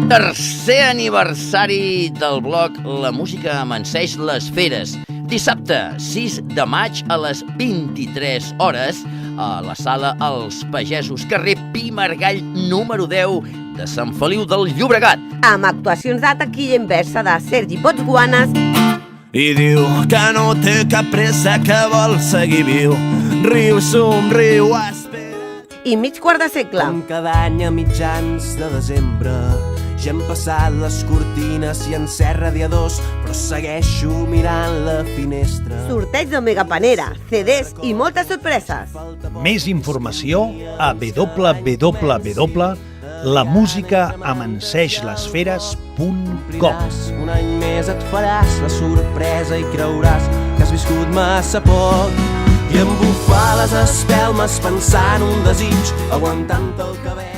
Tercer aniversari del blog La Música Amanseix les Feres. Dissabte, 6 de maig a les 23 hores a la sala Els Pagesos, carrer Pi Margall número 10 de Sant Feliu del Llobregat. Amb actuacions de taquilla inversa de Sergi Botsguanes. I diu que no té cap pressa, que vol seguir viu. Riu, somriu, espera. I mig quart de segle. Com cada any a mitjans de desembre ja hem passat les cortines i encert radiadors, però segueixo mirant la finestra. Sorteig d'Omega Panera, CDs i moltes sorpreses. Més informació a www.lamusicaamanseixlesferes.com. Un any més et faràs la sorpresa i creuràs que has viscut massa poc. I embufar les espelmes pensant un desig, aguantant el cabell.